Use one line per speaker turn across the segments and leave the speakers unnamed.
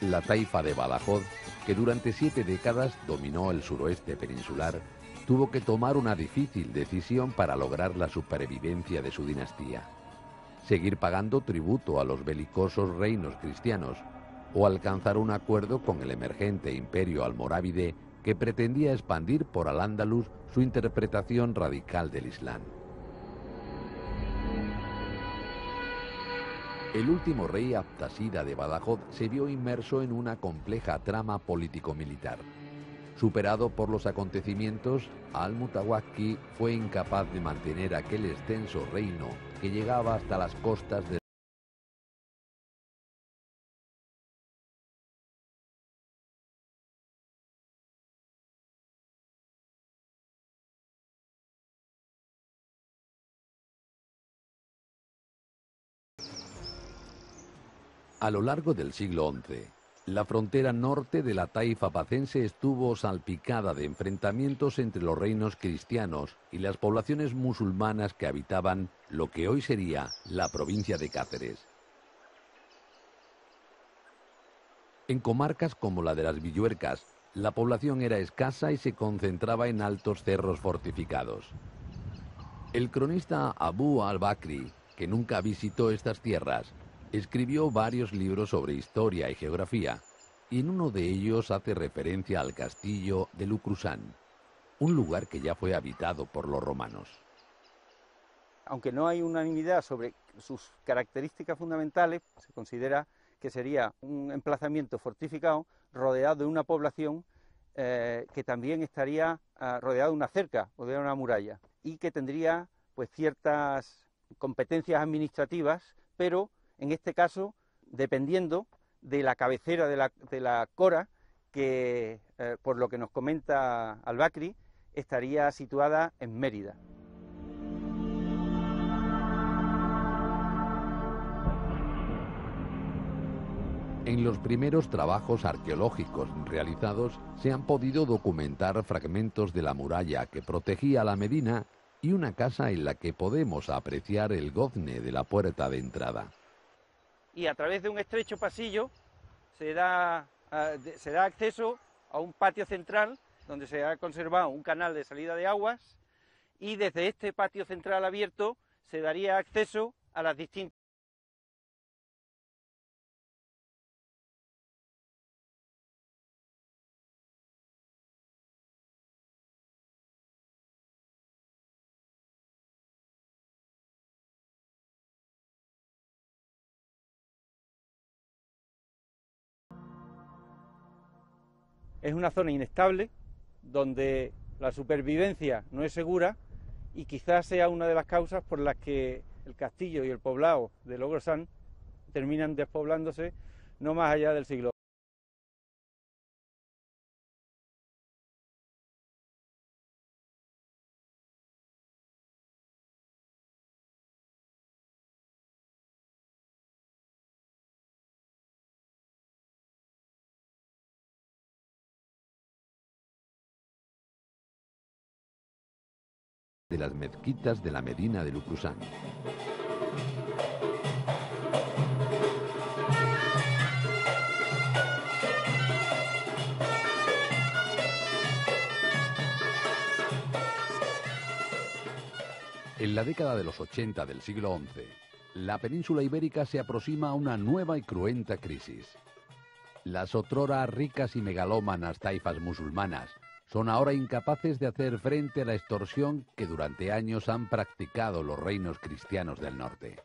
La taifa de Badajoz, que durante 7 décadas dominó el suroeste peninsular, tuvo que tomar una difícil decisión para lograr la supervivencia de su dinastía. Seguir pagando tributo a los belicosos reinos cristianos o alcanzar un acuerdo con el emergente imperio almorávide que pretendía expandir por Al-Ándalus su interpretación radical del Islam. El último rey abtasida de Badajoz se vio inmerso en una compleja trama político-militar. Superado por los acontecimientos, Al-Mutawakki fue incapaz de mantener aquel extenso reino que llegaba hasta las costas de... A lo largo del siglo XI, la frontera norte de la taifa pacense estuvo salpicada de enfrentamientos entre los reinos cristianos y las poblaciones musulmanas que habitaban lo que hoy sería la provincia de Cáceres. En comarcas como la de las Villuercas, la población era escasa y se concentraba en altos cerros fortificados. El cronista Abu al-Bakri, que nunca visitó estas tierras, escribió varios libros sobre historia y geografía, y en uno de ellos hace referencia al castillo de Lucrusán, un lugar que ya fue habitado por los romanos.
Aunque no hay unanimidad sobre sus características fundamentales, se considera que sería un emplazamiento fortificado rodeado de una población que también estaría rodeado de una cerca o de una muralla y que tendría pues ciertas competencias administrativas, pero en este caso dependiendo de la cabecera de la Cora, que por lo que nos comenta al-Bakri estaría situada en Mérida.
En los primeros trabajos arqueológicos realizados se han podido documentar fragmentos de la muralla que protegía la Medina y una casa en la que podemos apreciar el gozne de la puerta de entrada.
Y a través de un estrecho pasillo se da acceso a un patio central donde se ha conservado un canal de salida de aguas, y desde este patio central abierto se daría acceso a las distintas... Es una zona inestable, donde la supervivencia no es segura, y quizás sea una de las causas por las que el castillo y el poblado de Logrosán terminan despoblándose no más allá del siglo.
De las mezquitas de la Medina de Lucrusán. En la década de los 80 del siglo XI, la península ibérica se aproxima a una nueva y cruenta crisis. Las otrora ricas y megalómanas taifas musulmanas son ahora incapaces de hacer frente a la extorsión que durante años han practicado los reinos cristianos del norte.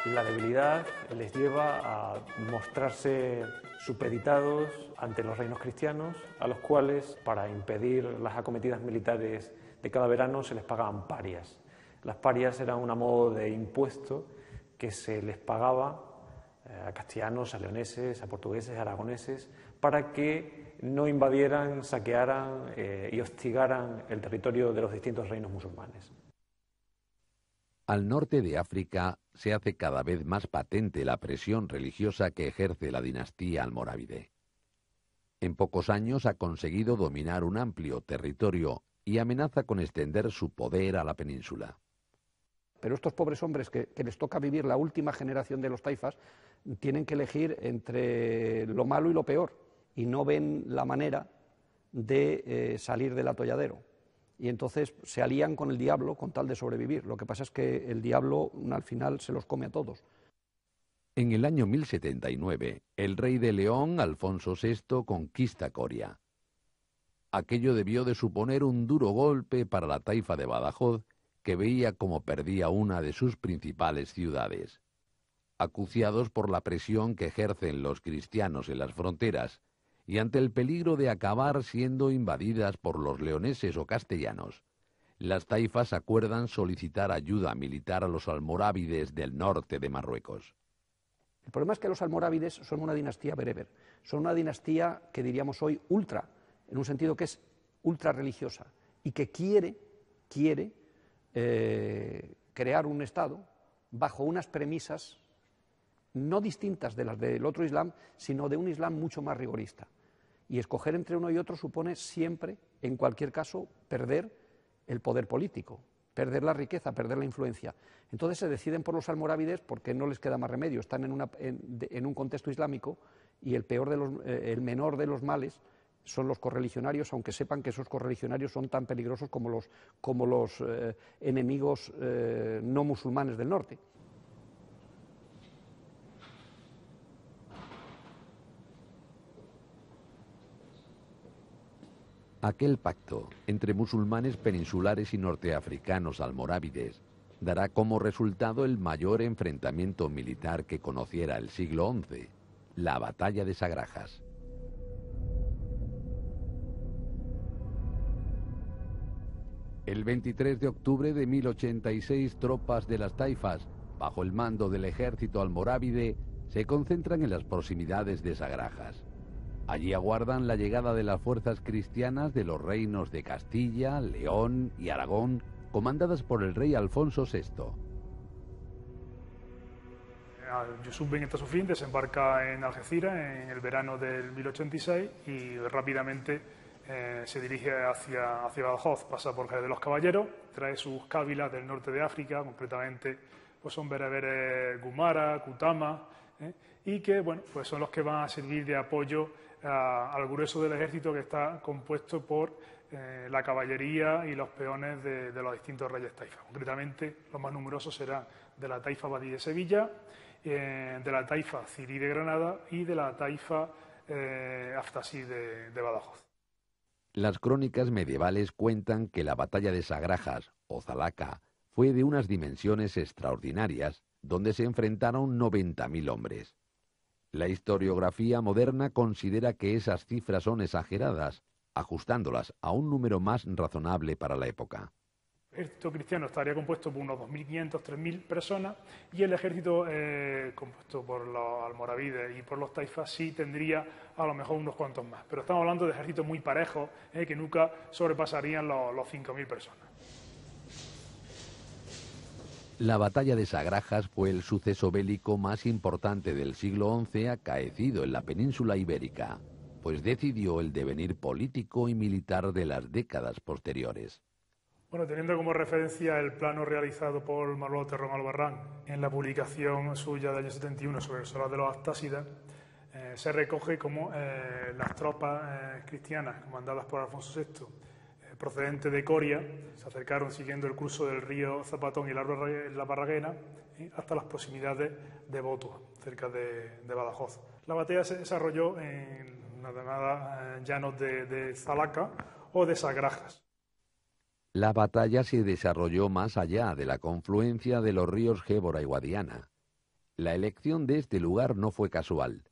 La debilidad les lleva a mostrarse supeditados ante los reinos cristianos, a los cuales, para impedir las acometidas militares de cada verano, se les pagaban parias. Las parias eran un modo de impuesto que se les pagaba a castellanos, a leoneses, a portugueses, a aragoneses, para que no invadieran, saquearan y hostigaran el territorio de los distintos reinos musulmanes.
Al norte de África se hace cada vez más patente la presión religiosa que ejerce la dinastía almorávide. En pocos años ha conseguido dominar un amplio territorio y amenaza con extender su poder a la península.
pero estos pobres hombres que les toca vivir la última generación de los taifas tienen que elegir entre lo malo y lo peor y no ven la manera de salir del atolladero. Y entonces se alían con el diablo con tal de sobrevivir. Lo que pasa es que el diablo al final se los come a todos.
En el año 1079, el rey de León, Alfonso VI, conquista Coria. Aquello debió de suponer un duro golpe para la taifa de Badajoz, que veía cómo perdía una de sus principales ciudades. Acuciados por la presión que ejercen los cristianos en las fronteras, y ante el peligro de acabar siendo invadidas por los leoneses o castellanos, las taifas acuerdan solicitar ayuda militar a los almorávides del norte de Marruecos.
El problema es que los almorávides son una dinastía bereber, son una dinastía que diríamos hoy ultra, en un sentido que es ultra religiosa y que quiere crear un Estado bajo unas premisas no distintas de las del otro Islam, sino de un Islam mucho más rigorista. Y escoger entre uno y otro supone siempre, en cualquier caso, perder el poder político, perder la riqueza, perder la influencia. Entonces se deciden por los almorávides porque no les queda más remedio, están en un contexto islámico y el menor de los males son los correligionarios, aunque sepan que esos correligionarios son tan peligrosos como los enemigos no musulmanes del norte.
Aquel pacto entre musulmanes peninsulares y norteafricanos almorávides dará como resultado el mayor enfrentamiento militar que conociera el siglo XI, la Batalla de Sagrajas. El 23 de octubre de 1086, tropas de las taifas, bajo el mando del ejército almorávide, se concentran en las proximidades de Sagrajas. Allí aguardan la llegada de las fuerzas cristianas de los reinos de Castilla, León y Aragón, comandadas por el rey Alfonso VI.
Yusuf Ben Tasufin desembarca en Algeciras en el verano del 1086 y rápidamente se dirige hacia Badajoz, pasa por Jerez de los Caballeros, trae sus cávilas del norte de África, concretamente pues son bereberes Gumara, Kutama, y que bueno, pues son los que van a servir de apoyo al grueso del ejército, que está compuesto por la caballería y los peones de los distintos reyes taifas. Concretamente, los más numerosos serán de la taifa Badí de Sevilla, de la taifa Cirí de Granada y de la taifa Aftasí de Badajoz.
Las crónicas medievales cuentan que la batalla de Sagrajas, o Zalaca, fue de unas dimensiones extraordinarias, donde se enfrentaron 90.000 hombres. La historiografía moderna considera que esas cifras son exageradas, ajustándolas a un número más razonable para la época.
El ejército cristiano estaría compuesto por unos 2.500, 3.000 personas y el ejército compuesto por los almoravides y por los taifas sí tendría a lo mejor unos cuantos más. Pero estamos hablando de ejércitos muy parejos que nunca sobrepasarían los 5.000 personas.
La batalla de Sagrajas fue el suceso bélico más importante del siglo XI acaecido en la península ibérica, pues decidió el devenir político y militar de las décadas posteriores.
Bueno, teniendo como referencia el plano realizado por Manuel Terrón Albarrán en la publicación suya del año 71 sobre el solar de los Astásidas, se recoge como las tropas cristianas comandadas por Alfonso VI, procedentes de Coria, se acercaron siguiendo el curso del río Zapatón y la Barraguena hasta las proximidades de Botua, cerca de Badajoz. La batalla se desarrolló en nada más llanos de Zalaca o de Sagrajas.
La batalla se desarrolló más allá de la confluencia de los ríos Gébora y Guadiana. La elección de este lugar no fue casual.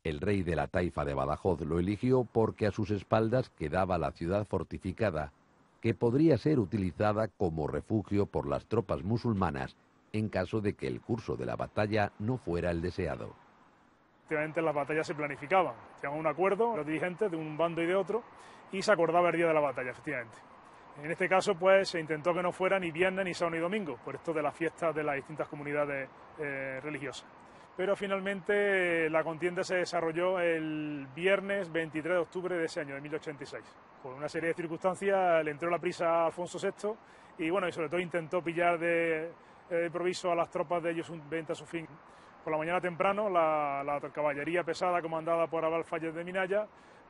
El rey de la taifa de Badajoz lo eligió porque a sus espaldas quedaba la ciudad fortificada, que podría ser utilizada como refugio por las tropas musulmanas en caso de que el curso de la batalla no fuera el deseado.
Efectivamente, las batallas se planificaban, tenían un acuerdo los dirigentes de un bando y de otro y se acordaba el día de la batalla, efectivamente. En este caso, pues, se intentó que no fuera ni viernes, ni sábado, ni domingo, por esto de las fiestas de las distintas comunidades religiosas. Pero finalmente la contienda se desarrolló el viernes 23 de octubre de ese año, de 1086. Por una serie de circunstancias le entró la prisa a Alfonso VI y, bueno, y sobre todo intentó pillar de improviso a las tropas de Yusuf Ben Tasufin. Por la mañana temprano, la caballería pesada comandada por Abul Fayed de Minaya,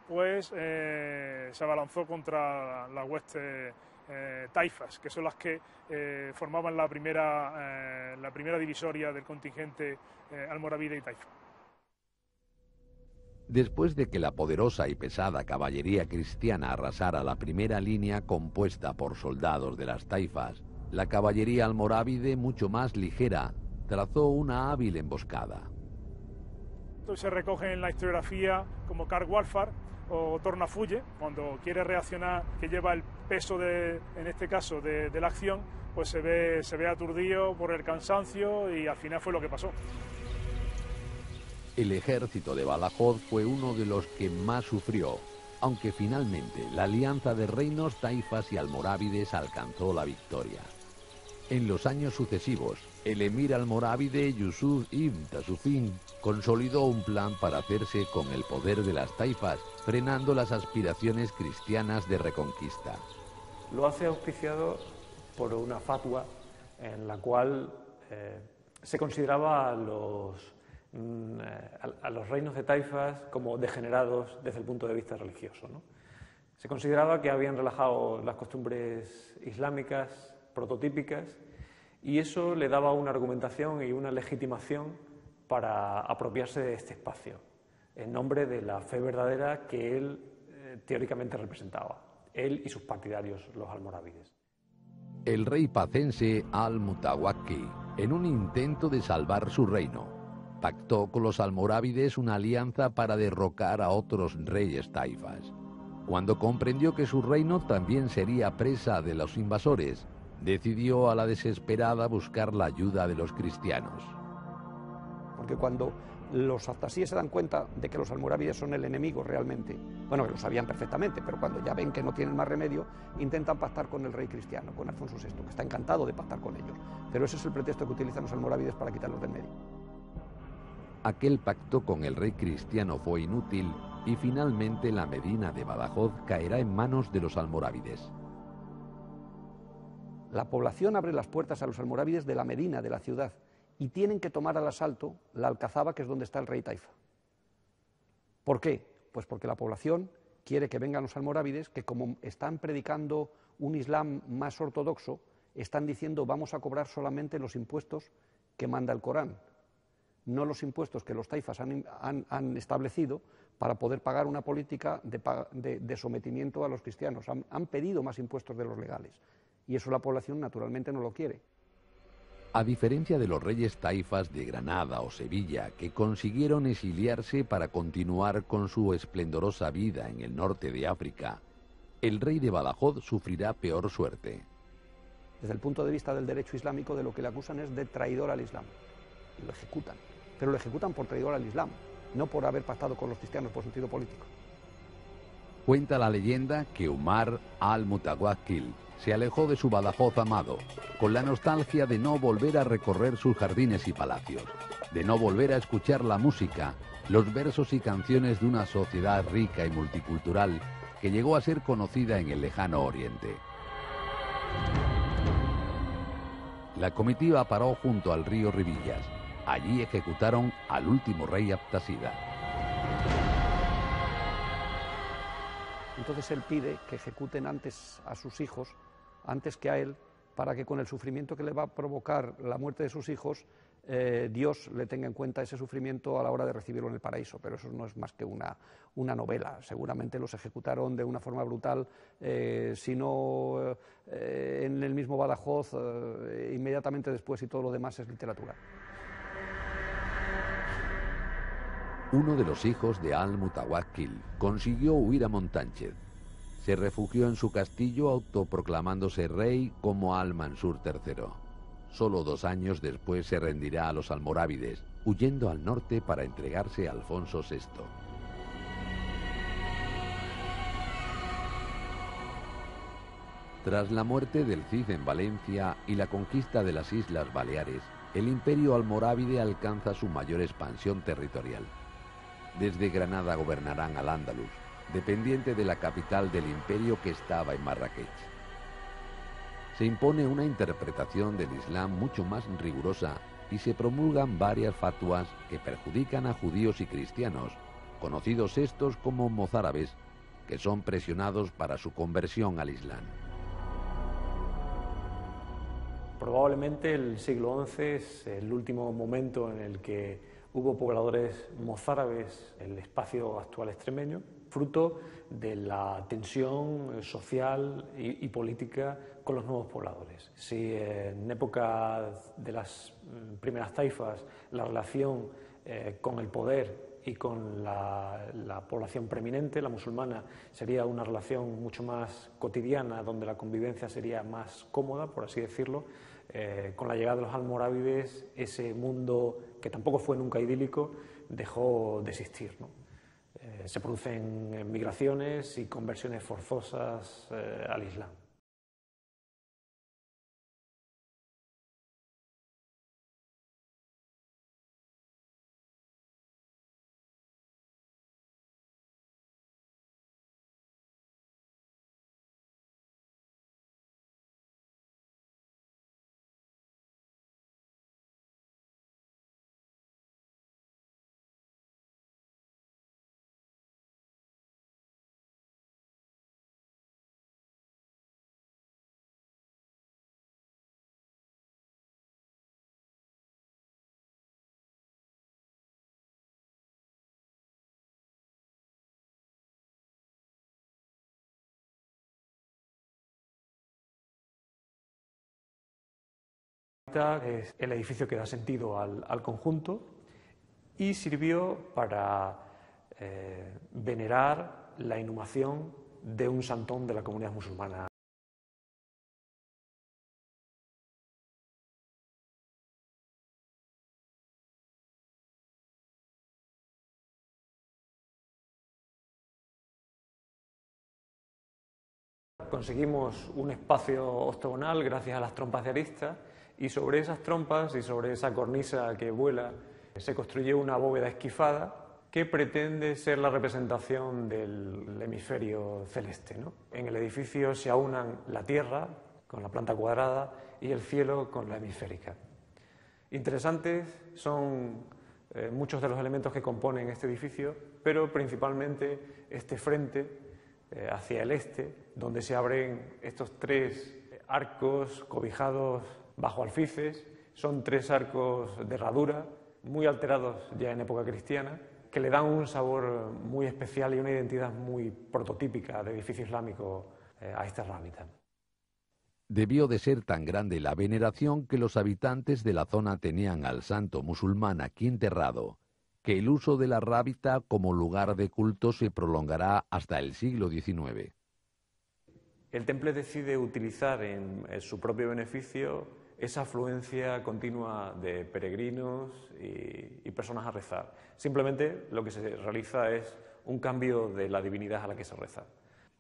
pues se abalanzó contra las huestes taifas, que son las que formaban la primera divisoria del contingente almorávide y taifa.
Después de que la poderosa y pesada caballería cristiana arrasara la primera línea compuesta por soldados de las taifas, la caballería almorávide, mucho más ligera, trazó una hábil emboscada.
Esto se recoge en la historiografía como Car Warfare o Tornafulle, cuando quiere reaccionar, que lleva el peso, en este caso, de la acción, pues se ve aturdido por el cansancio y al final fue lo que pasó.
El ejército de Badajoz fue uno de los que más sufrió, aunque finalmente la alianza de reinos taifas y almorávides alcanzó la victoria. En los años sucesivos, el emir almorávide Yusuf ibn Tasufin consolidó un plan para hacerse con el poder de las taifas, frenando las aspiraciones cristianas de reconquista.
Lo hace auspiciado por una fatwa en la cual se consideraba a los reinos de taifas como degenerados desde el punto de vista religioso, ¿no? Se consideraba que habían relajado las costumbres islámicas prototípicas y eso le daba una argumentación y una legitimación para apropiarse de este espacio en nombre de la fe verdadera que él teóricamente representaba, él y sus partidarios, los almorávides.
El rey pacense Al-Mutawakkil, en un intento de salvar su reino, pactó con los almorávides una alianza para derrocar a otros reyes taifas. Cuando comprendió que su reino también sería presa de los invasores, decidió a la desesperada buscar la ayuda de los cristianos.
Porque cuando los abtasíes se dan cuenta de que los almorávides son el enemigo realmente, bueno, que lo sabían perfectamente, pero cuando ya ven que no tienen más remedio, intentan pactar con el rey cristiano, con Alfonso VI, que está encantado de pactar con ellos. Pero ese es el pretexto que utilizan los almorávides para quitarlos del medio.
Aquel pacto con el rey cristiano fue inútil y finalmente la Medina de Badajoz caerá en manos de los almorávides.
La población abre las puertas a los almorávides de la Medina, de la ciudad, y tienen que tomar al asalto la Alcazaba, que es donde está el rey taifa. ¿Por qué? Pues porque la población quiere que vengan los almorávides, que como están predicando un islam más ortodoxo, están diciendo vamos a cobrar solamente los impuestos que manda el Corán, no los impuestos que los taifas han establecido para poder pagar una política de sometimiento a los cristianos. Han pedido más impuestos de los legales. Y eso la población naturalmente no lo quiere.
A diferencia de los reyes taifas de Granada o Sevilla, que consiguieron exiliarse para continuar con su esplendorosa vida en el norte de África, el rey de Badajoz sufrirá peor suerte.
Desde el punto de vista del derecho islámico, de lo que le acusan es de traidor al Islam. Y lo ejecutan. Pero lo ejecutan por traidor al Islam, no por haber pactado con los cristianos por sentido político.
Cuenta la leyenda que Umar al-Mutawakkil se alejó de su Badajoz amado, con la nostalgia de no volver a recorrer sus jardines y palacios, de no volver a escuchar la música, los versos y canciones de una sociedad rica y multicultural que llegó a ser conocida en el lejano Oriente. La comitiva paró junto al río Ribillas. Allí ejecutaron al último rey abtasida.
Entonces él pide que ejecuten antes a sus hijos, antes que a él, para que con el sufrimiento que le va a provocar la muerte de sus hijos, Dios le tenga en cuenta ese sufrimiento a la hora de recibirlo en el paraíso. Pero eso no es más que una novela. Seguramente los ejecutaron de una forma brutal, si no en el mismo Badajoz, inmediatamente después, y todo lo demás es literatura.
Uno de los hijos de Al-Mutawakkil consiguió huir a Montánchez. Se refugió en su castillo autoproclamándose rey como Al-Mansur III. Solo 2 años después se rendirá a los almorávides, huyendo al norte para entregarse a Alfonso VI. Tras la muerte del Cid en Valencia y la conquista de las Islas Baleares, el imperio almorávide alcanza su mayor expansión territorial. Desde Granada gobernarán al-Ándalus, dependiente de la capital del imperio que estaba en Marrakech. se impone una interpretación del Islam mucho más rigurosa y se promulgan varias fatuas que perjudican a judíos y cristianos, conocidos estos como mozárabes, que son presionados para su conversión al Islam.
Probablemente el siglo XI es el último momento en el que hubo pobladores mozárabes en el espacio actual extremeño, fruto de la tensión social y política con los nuevos pobladores. Si en época de las primeras taifas la relación con el poder y con la población preeminente, la musulmana, sería una relación mucho más cotidiana, donde la convivencia sería más cómoda, por así decirlo, con la llegada de los almorávides, ese mundo que tampoco fue nunca idílico dejó de existir, ¿no? Se producen migraciones y conversiones forzosas al Islam. Es el edificio que da sentido al conjunto y sirvió para venerar la inhumación de un santón de la comunidad musulmana. Conseguimos un espacio octogonal gracias a las trompas de arista, y sobre esas trompas y sobre esa cornisa que vuela se construyó una bóveda esquifada que pretende ser la representación del hemisferio celeste, ¿no? En el edificio se aunan la tierra con la planta cuadrada y el cielo con la hemisférica. Interesantes son muchos de los elementos que componen este edificio, pero principalmente este frente hacia el este, donde se abren estos tres arcos cobijados bajo alfices. Son tres arcos de herradura, muy alterados ya en época cristiana, que le dan un sabor muy especial y una identidad muy prototípica de edificio islámico a esta ermita.
Debió de ser tan grande la veneración que los habitantes de la zona tenían al santo musulmán aquí enterrado, que el uso de la rábita como lugar de culto se prolongará hasta el siglo XIX.
El Temple decide utilizar en su propio beneficio esa afluencia continua de peregrinos y personas a rezar. Simplemente lo que se realiza es un cambio de la divinidad a la que se reza.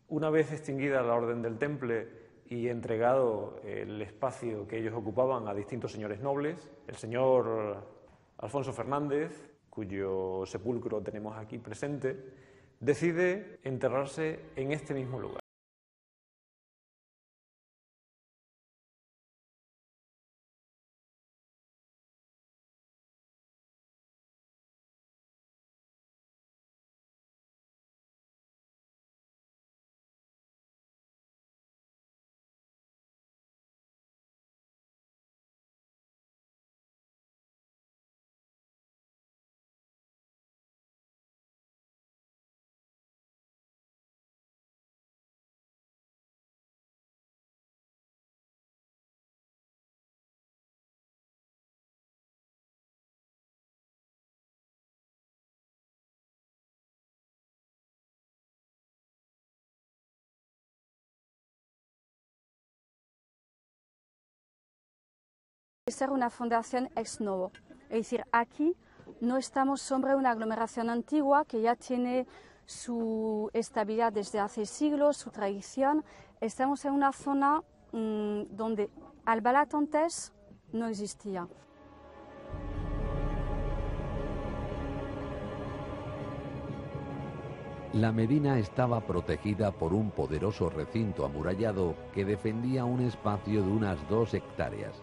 Una vez extinguida la orden del Temple y entregado el espacio que ellos ocupaban a distintos señores nobles, el señor Alfonso Fernández, cuyo sepulcro tenemos aquí presente, decide enterrarse en este mismo lugar.
Ser una fundación ex novo, es decir, aquí no estamos sobre una aglomeración antigua que ya tiene su estabilidad desde hace siglos, su tradición. Estamos en una zona donde Albalat antes no existía.
La medina estaba protegida por un poderoso recinto amurallado que defendía un espacio de unas 2 hectáreas.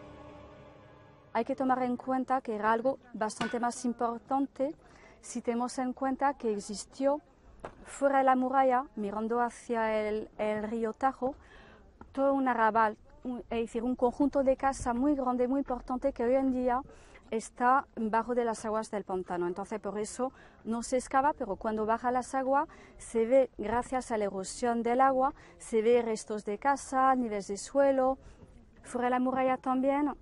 Hay que tomar en cuenta que era algo bastante más importante si tenemos en cuenta que existió fuera de la muralla, mirando hacia el río Tajo, todo un arrabal, es decir, un conjunto de casas muy grande, muy importante, que hoy en día está bajo de las aguas del pantano. Entonces, por eso no se excava, pero cuando baja las aguas se ve, gracias a la erosión del agua, se ve restos de casa, niveles de suelo. Fuera de la muralla también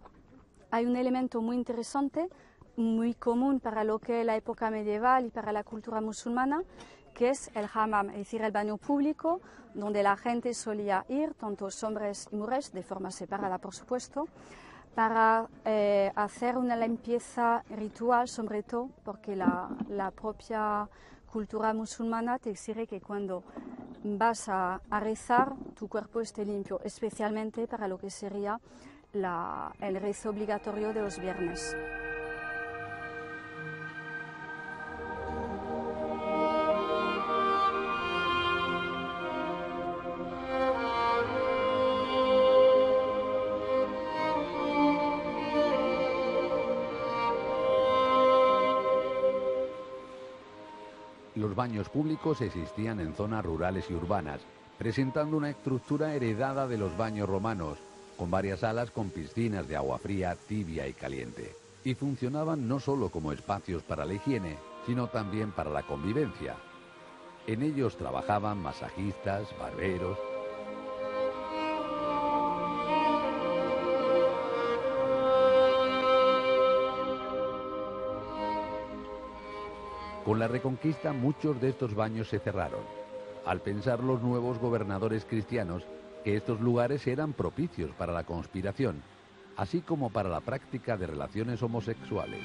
hay un elemento muy interesante, muy común para lo que es la época medieval y para la cultura musulmana, que es el hammam, es decir, el baño público, donde la gente solía ir, tanto hombres y mujeres, de forma separada, por supuesto, para hacer una limpieza ritual, sobre todo porque la propia cultura musulmana te exige que cuando vas a rezar, tu cuerpo esté limpio, especialmente para lo que sería el rezo obligatorio de los viernes.
Los baños públicos existían en zonas rurales y urbanas, presentando una estructura heredada de los baños romanos, con varias salas con piscinas de agua fría, tibia y caliente. Y funcionaban no solo como espacios para la higiene, sino también para la convivencia. En ellos trabajaban masajistas, barberos. Con la Reconquista muchos de estos baños se cerraron, al pensar los nuevos gobernadores cristianos que estos lugares eran propicios para la conspiración, así como para la práctica de relaciones homosexuales.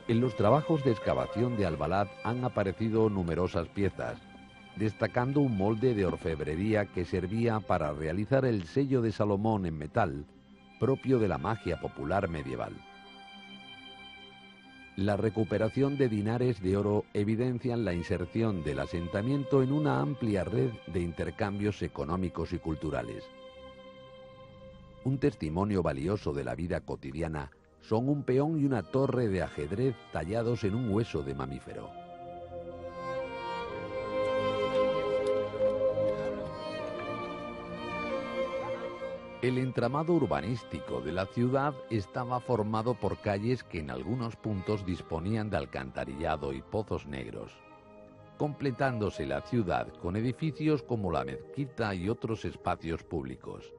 En los trabajos de excavación de Albalat han aparecido numerosas piezas, destacando un molde de orfebrería que servía para realizar el sello de Salomón en metal, propio de la magia popular medieval. La recuperación de dinares de oro evidencian la inserción del asentamiento en una amplia red de intercambios económicos y culturales. Un testimonio valioso de la vida cotidiana son un peón y una torre de ajedrez tallados en un hueso de mamífero. El entramado urbanístico de la ciudad estaba formado por calles que en algunos puntos disponían de alcantarillado y pozos negros, completándose la ciudad con edificios como la mezquita y otros espacios públicos.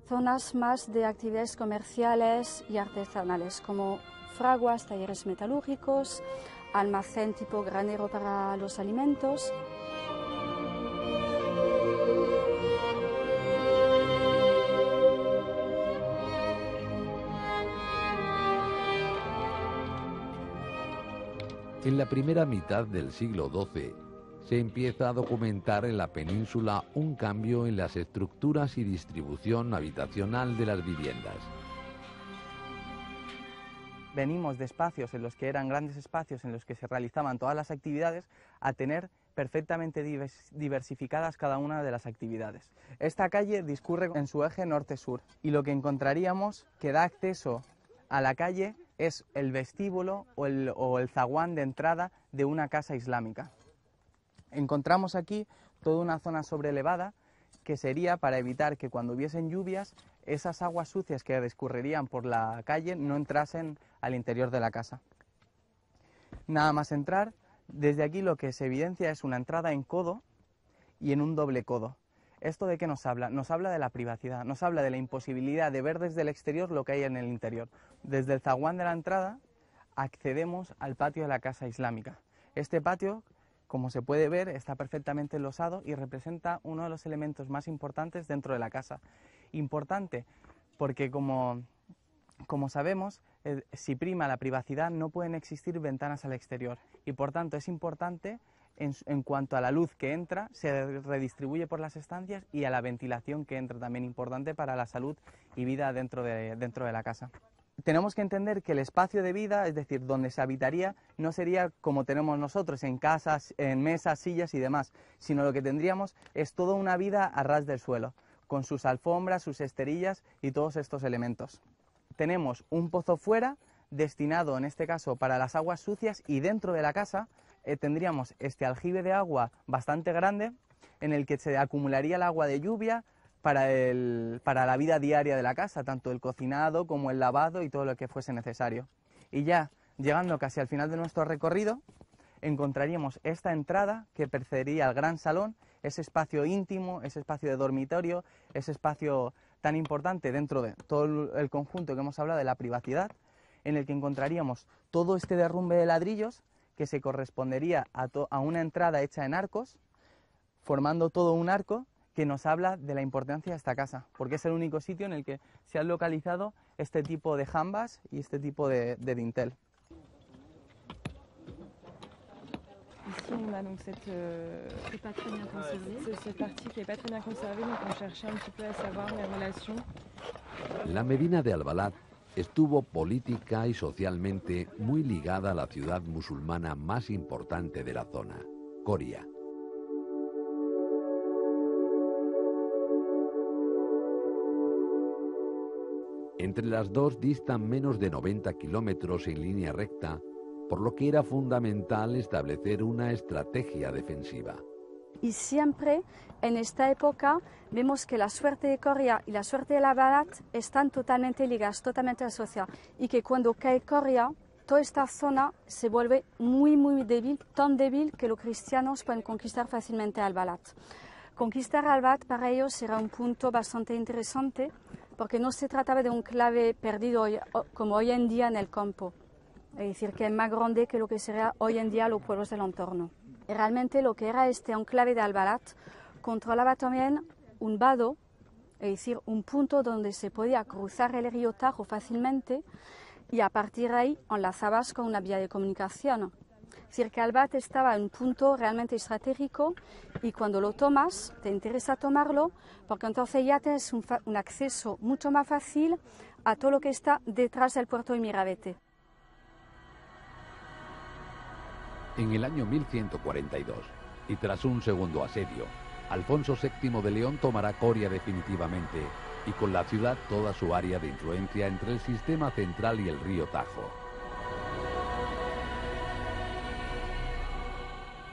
Zonas más de actividades comerciales y artesanales, como fraguas, talleres metalúrgicos, almacén tipo granero para los alimentos.
En la primera mitad del siglo XII se empieza a documentar en la península un cambio en las estructuras y distribución habitacional de las viviendas.
Venimos de espacios en los que eran grandes espacios en los que se realizaban todas las actividades a tener perfectamente diversificadas cada una de las actividades. Esta calle discurre en su eje norte-sur y lo que encontraríamos que da acceso a la calle es el vestíbulo o el zaguán de entrada de una casa islámica. Encontramos aquí toda una zona sobrelevada que sería para evitar que cuando hubiesen lluvias esas aguas sucias que discurrirían por la calle no entrasen al interior de la casa. Nada más entrar, desde aquí lo que se evidencia es una entrada en codo y en un doble codo. ¿Esto de qué nos habla? Nos habla de la privacidad, nos habla de la imposibilidad de ver desde el exterior lo que hay en el interior. Desde el zaguán de la entrada accedemos al patio de la casa islámica. Este patio, como se puede ver, está perfectamente enlosado y representa uno de los elementos más importantes dentro de la casa. Importante porque, como sabemos, si prima la privacidad no pueden existir ventanas al exterior y por tanto es importante en cuanto a la luz que entra, se redistribuye por las estancias y a la ventilación que entra, también importante para la salud y vida dentro de la casa. tenemos que entender que el espacio de vida, es decir, donde se habitaría, no sería como tenemos nosotros, en casas, en mesas, sillas y demás, sino lo que tendríamos es toda una vida a ras del suelo, con sus alfombras, sus esterillas y todos estos elementos. Tenemos un pozo fuera, destinado en este caso para las aguas sucias, y dentro de la casa tendríamos este aljibe de agua bastante grande en el que se acumularía el agua de lluvia para la vida diaria de la casa, tanto el cocinado como el lavado y todo lo que fuese necesario. Y ya llegando casi al final de nuestro recorrido, encontraríamos esta entrada que precedería al gran salón, ese espacio íntimo, ese espacio de dormitorio, ese espacio tan importante dentro de todo el conjunto que hemos hablado de la privacidad, en el que encontraríamos todo este derrumbe de ladrillos que se correspondería a una entrada hecha en arcos, formando todo un arco que nos habla de la importancia de esta casa, porque es el único sitio en el que se han localizado este tipo de jambas y este tipo de dintel.
Ici, on a donc cette partie qui n'est pas très bien conservée, donc on cherchait un petit peu à savoir les relations.
La Medina de Albalat estuvo política y socialmente muy ligada a la ciudad musulmana más importante de la zona, Coria. Entre las dos distan menos de 90 kilómetros en línea recta, por lo que era fundamental establecer una estrategia defensiva.
Y siempre en esta época vemos que la suerte de Coria y la suerte de Albalat están totalmente ligadas, totalmente asociadas, y que cuando cae Coria, toda esta zona se vuelve muy débil, tan débil que los cristianos pueden conquistar fácilmente Albalat. Conquistar Albalat para ellos era un punto bastante interesante, porque no se trataba de un enclave perdido como hoy en día en el campo, es decir, que es más grande que lo que sería hoy en día los pueblos del entorno. Y realmente lo que era este enclave de Albalat controlaba también un vado, es decir, un punto donde se podía cruzar el río Tajo fácilmente y a partir de ahí enlazabas con una vía de comunicación. Es decir, que Albalat estaba en un punto realmente estratégico y cuando lo tomas, te interesa tomarlo porque entonces ya tienes un acceso mucho más fácil a todo lo que está detrás del puerto de Miravete.
En el año 1142, y tras un segundo asedio, Alfonso VII de León tomará Coria definitivamente y con la ciudad toda su área de influencia entre el sistema central y el río Tajo.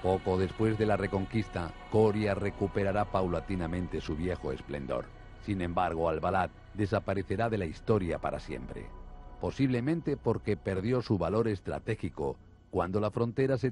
Poco después de la reconquista, Coria recuperará paulatinamente su viejo esplendor. Sin embargo, Albalat desaparecerá de la historia para siempre. Posiblemente porque perdió su valor estratégico cuando la frontera se